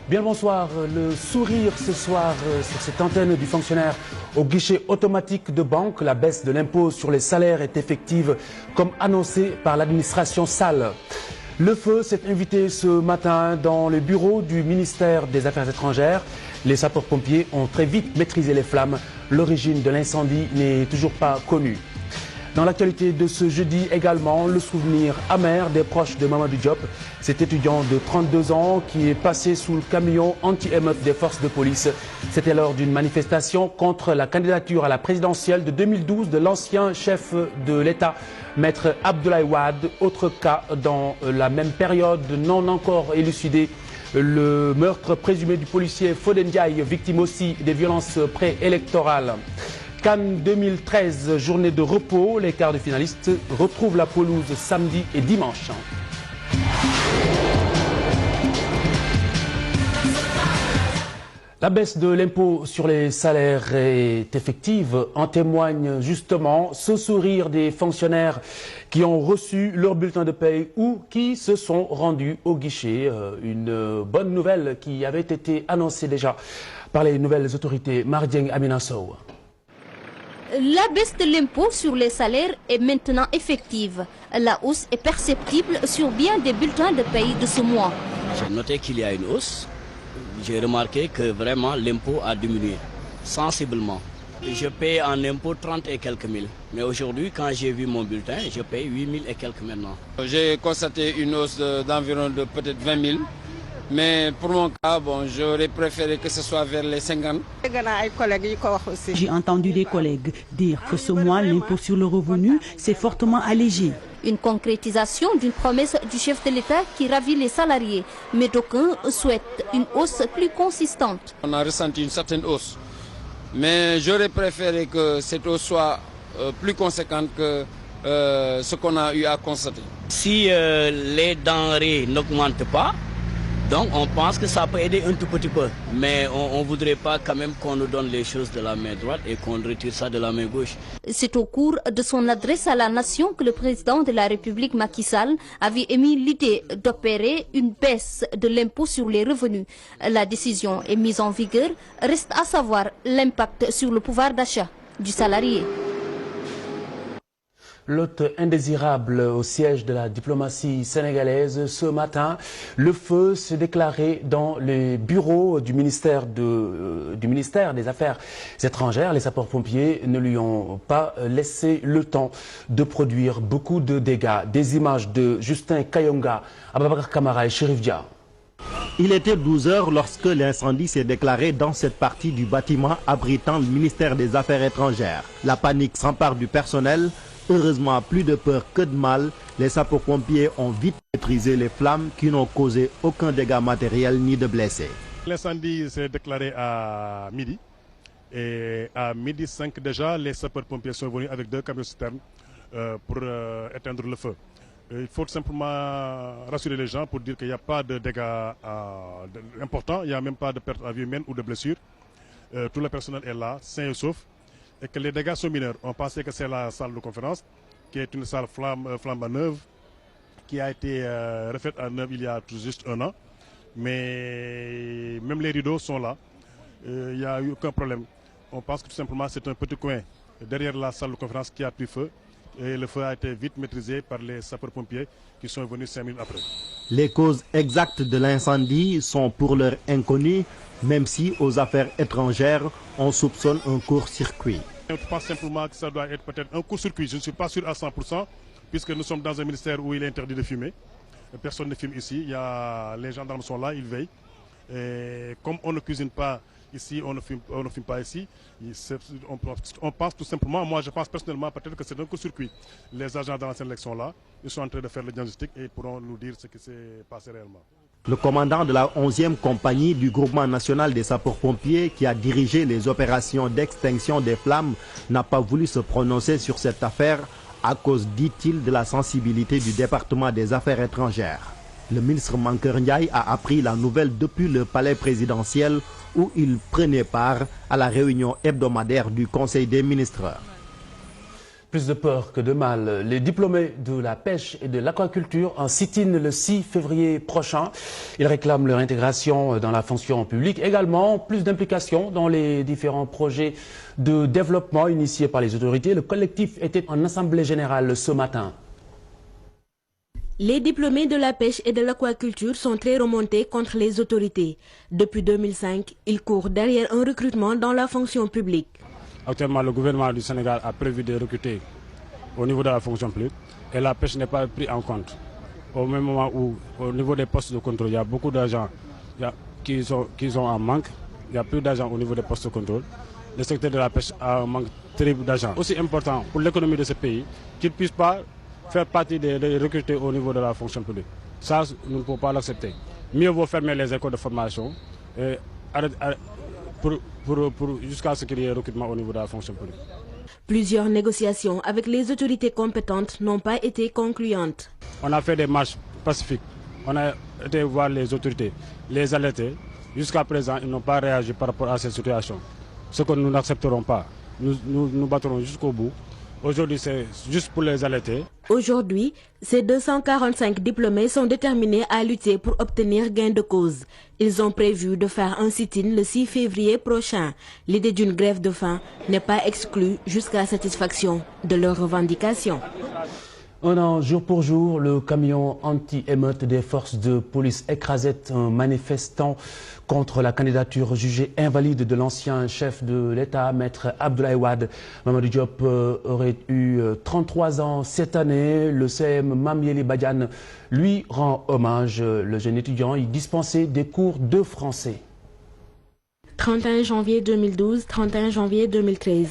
Bien bonsoir, le sourire ce soir sur cette antenne du fonctionnaire au guichet automatique de banque. La baisse de l'impôt sur les salaires est effective comme annoncé par l'administration Sall. Le feu s'est invité ce matin dans le bureau du ministère des Affaires étrangères. Les sapeurs-pompiers ont très vite maîtrisé les flammes. L'origine de l'incendie n'est toujours pas connue. Dans l'actualité de ce jeudi également, le souvenir amer des proches de Mamadou Diop, cet étudiant de 32 ans qui est passé sous le camion anti-émeute des forces de police. C'était lors d'une manifestation contre la candidature à la présidentielle de 2012 de l'ancien chef de l'État, Maître Abdoulaye Wade. Autre cas dans la même période non encore élucidé, le meurtre présumé du policier Fodé Ndiaye, victime aussi des violences préélectorales. Cannes 2013, journée de repos, les quarts de finalistes retrouvent la pelouse samedi et dimanche. La baisse de l'impôt sur les salaires est effective. En témoigne justement ce sourire des fonctionnaires qui ont reçu leur bulletin de paye ou qui se sont rendus au guichet. Une bonne nouvelle qui avait été annoncée déjà par les nouvelles autorités. Mardieng Amina Sow. La baisse de l'impôt sur les salaires est maintenant effective. La hausse est perceptible sur bien des bulletins de paye de ce mois. J'ai noté qu'il y a une hausse. J'ai remarqué que vraiment l'impôt a diminué sensiblement. Je paye en impôt 30 et quelques mille. Mais aujourd'hui, quand j'ai vu mon bulletin, je paye 8 000 et quelques maintenant. J'ai constaté une hausse d'environ de peut-être 20 000. Mais pour mon cas, j'aurais préféré que ce soit vers les 50. J'ai entendu des collègues dire que ce mois, l'impôt sur le revenu s'est fortement allégé. Une concrétisation d'une promesse du chef de l'État qui ravit les salariés. Mais d'aucuns souhaitent une hausse plus consistante. On a ressenti une certaine hausse. Mais j'aurais préféré que cette hausse soit plus conséquente que ce qu'on a eu à constater. Si les denrées n'augmentent pas, donc on pense que ça peut aider un tout petit peu, mais on ne voudrait pas quand même qu'on nous donne les choses de la main droite et qu'on retire ça de la main gauche. C'est au cours de son adresse à la nation que le président de la République Macky Sall avait émis l'idée d'opérer une baisse de l'impôt sur les revenus. La décision est mise en vigueur, reste à savoir l'impact sur le pouvoir d'achat du salarié. L'hôte indésirable au siège de la diplomatie sénégalaise. Ce matin, le feu s'est déclaré dans les bureaux du ministère des Affaires étrangères. Les sapeurs-pompiers ne lui ont pas laissé le temps de produire beaucoup de dégâts. Des images de Justin Kayonga, Ababakar Kamara et Chérif Dia. Il était 12 h lorsque l'incendie s'est déclaré dans cette partie du bâtiment abritant le ministère des Affaires étrangères. La panique s'empare du personnel. Heureusement, plus de peur que de mal, les sapeurs-pompiers ont vite maîtrisé les flammes qui n'ont causé aucun dégât matériel ni de blessés. L'incendie s'est déclaré à midi. Et à midi 5 déjà, les sapeurs-pompiers sont venus avec 2 camions citernes pour éteindre le feu. Il faut simplement rassurer les gens pour dire qu'il n'y a pas de dégâts importants, il n'y a même pas de perte à vie humaine ou de blessures. Tout le personnel est là, sain et sauf. Et que les dégâts sont mineurs. On pensait que c'est la salle de conférence, qui est une salle flambant neuve, qui a été refaite à neuve il y a tout juste 1 an. Mais même les rideaux sont là. Il n'y a eu aucun problème. On pense que tout simplement c'est un petit coin derrière la salle de conférence qui a pris feu. Et le feu a été vite maîtrisé par les sapeurs-pompiers qui sont venus 5 minutes après. Les causes exactes de l'incendie sont pour l'heure inconnues, même si aux affaires étrangères, on soupçonne un court-circuit. Je pense simplement que ça doit être peut-être un court-circuit. Je ne suis pas sûr à 100%, puisque nous sommes dans un ministère où il est interdit de fumer. Personne ne fume ici. Les gendarmes sont là, ils veillent. Et comme on ne cuisine pas ici, on ne fume pas ici. On pense tout simplement, moi je pense personnellement peut-être que c'est un court-circuit. Les agents dans la sélection sont là, ils sont en train de faire le diagnostic et pourront nous dire ce qui s'est passé réellement. Le commandant de la 11e compagnie du groupement national des sapeurs-pompiers qui a dirigé les opérations d'extinction des flammes n'a pas voulu se prononcer sur cette affaire à cause, dit-il, de la sensibilité du département des Affaires étrangères. Le ministre Mankeur Ndiaye a appris la nouvelle depuis le palais présidentiel où il prenait part à la réunion hebdomadaire du Conseil des ministres. Plus de peur que de mal. Les diplômés de la pêche et de l'aquaculture en sit-in le 6 février prochain. Ils réclament leur intégration dans la fonction publique. Également, plus d'implication dans les différents projets de développement initiés par les autorités. Le collectif était en assemblée générale ce matin. Les diplômés de la pêche et de l'aquaculture sont très remontés contre les autorités. Depuis 2005, ils courent derrière un recrutement dans la fonction publique. Actuellement, le gouvernement du Sénégal a prévu de recruter au niveau de la fonction publique et la pêche n'est pas prise en compte. Au même moment où, au niveau des postes de contrôle, il y a beaucoup d'agents qui sont en manque. Il n'y a plus d'agents au niveau des postes de contrôle. Le secteur de la pêche a un manque terrible d'agents. Aussi important pour l'économie de ce pays qu'ils ne puissent pas faire partie des recrutés au niveau de la fonction publique. Ça, nous ne pouvons pas l'accepter. Mieux vaut fermer les écoles de formation et jusqu'à ce qu'il y ait recrutement au niveau de la fonction publique. Plusieurs négociations avec les autorités compétentes n'ont pas été concluantes. On a fait des marches pacifiques. On a été voir les autorités, les alerter. Jusqu'à présent, ils n'ont pas réagi par rapport à cette situation. Ce que nous n'accepterons pas. Nous battrons jusqu'au bout. Aujourd'hui, c'est juste pour les alerter. Aujourd'hui, ces 245 diplômés sont déterminés à lutter pour obtenir gain de cause. Ils ont prévu de faire un sit-in le 6 février prochain. L'idée d'une grève de faim n'est pas exclue jusqu'à satisfaction de leurs revendications. Un an, jour pour jour, le camion anti-émeute des forces de police écrasait un manifestant contre la candidature jugée invalide de l'ancien chef de l'État, Maître Abdoulaye Wade. Mamadou Diop aurait eu 33 ans cette année. Le CM Mamieli Badiane lui rend hommage. Le jeune étudiant y dispensait des cours de français. 31 janvier 2012, 31 janvier 2013.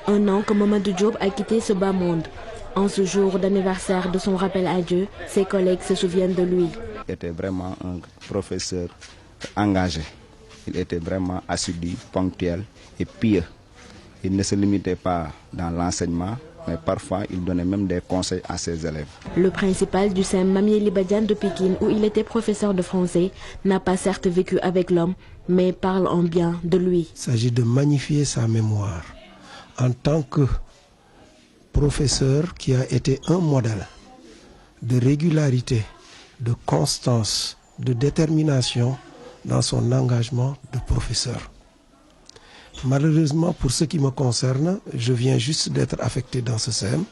Un an que Mamadou Diop a quitté ce bas monde. En ce jour d'anniversaire de son rappel à Dieu, ses collègues se souviennent de lui. Il était vraiment un professeur engagé. Il était vraiment assidu, ponctuel et pieux. Il ne se limitait pas dans l'enseignement, mais parfois il donnait même des conseils à ses élèves. Le principal du CEM Mamieli Badiane de Pikine, où il était professeur de français, n'a pas certes vécu avec l'homme, mais parle en bien de lui. Il s'agit de magnifier sa mémoire en tant que professeur qui a été un modèle de régularité, de constance, de détermination dans son engagement de professeur. Malheureusement, pour ce qui me concerne, je viens juste d'être affecté dans ce CEM,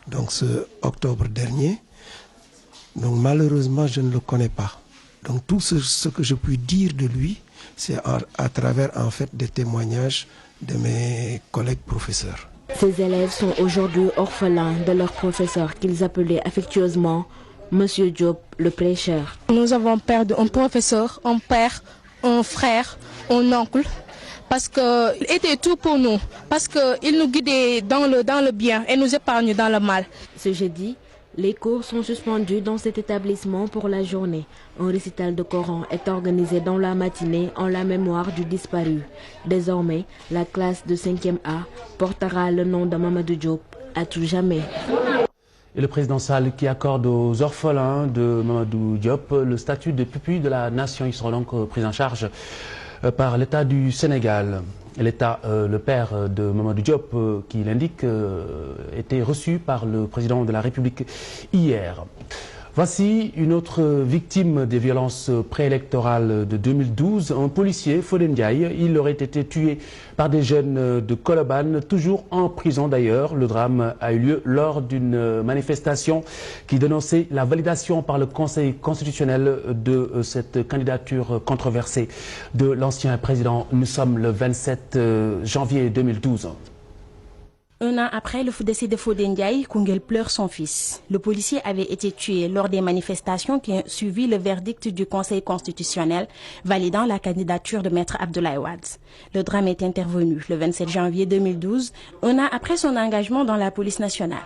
donc ce octobre dernier. Donc malheureusement, je ne le connais pas. Donc tout ce que je puis dire de lui, c'est à travers en fait des témoignages de mes collègues professeurs. Ces élèves sont aujourd'hui orphelins de leur professeur qu'ils appelaient affectueusement Monsieur Diop, le prêcheur. Nous avons perdu un professeur, un père, un frère, un oncle, parce qu'il était tout pour nous, parce qu'il nous guidait dans le bien et nous épargne dans le mal. Ce jeudi, les cours sont suspendus dans cet établissement pour la journée. Un récital de Coran est organisé dans la matinée en la mémoire du disparu. Désormais, la classe de 5e A portera le nom de Mamadou Diop à tout jamais. Et le président Sall qui accorde aux orphelins de Mamadou Diop le statut de pupille de la nation. Ils seront donc pris en charge par l'État du Sénégal. L'État, le père de Mamadou Diop, qui l'indique, était reçu par le président de la République hier. Voici une autre victime des violences préélectorales de 2012, un policier, Fodé Ndiaye. Il aurait été tué par des jeunes de Colobane, toujours en prison d'ailleurs. Le drame a eu lieu lors d'une manifestation qui dénonçait la validation par le Conseil constitutionnel de cette candidature controversée de l'ancien président. Nous sommes le 27 janvier 2012. Un an après le décès de Fodé Ndiaye, Koungheul pleure son fils. Le policier avait été tué lors des manifestations qui ont suivi le verdict du Conseil constitutionnel validant la candidature de Maître Abdoulaye Wade. Le drame est intervenu le 27 janvier 2012, un an après son engagement dans la police nationale.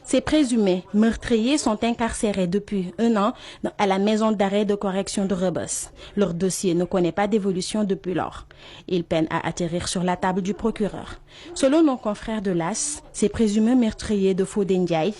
Ces présumés meurtriers sont incarcérés depuis un an à la maison d'arrêt de correction de Rebeuss. Leur dossier ne connaît pas d'évolution depuis lors. Ils peinent à atterrir sur la table du procureur. Selon nos confrères de l'AS, ces présumés meurtriers de Fodé Ndiaye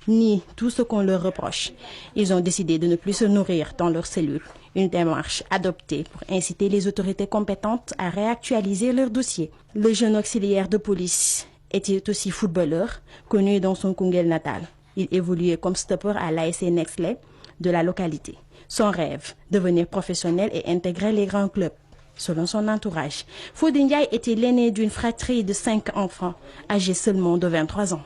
nient tout ce qu'on leur reproche. Ils ont décidé de ne plus se nourrir dans leurs cellules. Une démarche adoptée pour inciter les autorités compétentes à réactualiser leur dossier. Le jeune auxiliaire de police était aussi footballeur, connu dans son Koungheul natal. Il évoluait comme stopper à l'ASC Nexley de la localité. Son rêve, devenir professionnel et intégrer les grands clubs. Selon son entourage, Fodé Ndiaye était l'aîné d'une fratrie de 5 enfants, âgés seulement de 23 ans.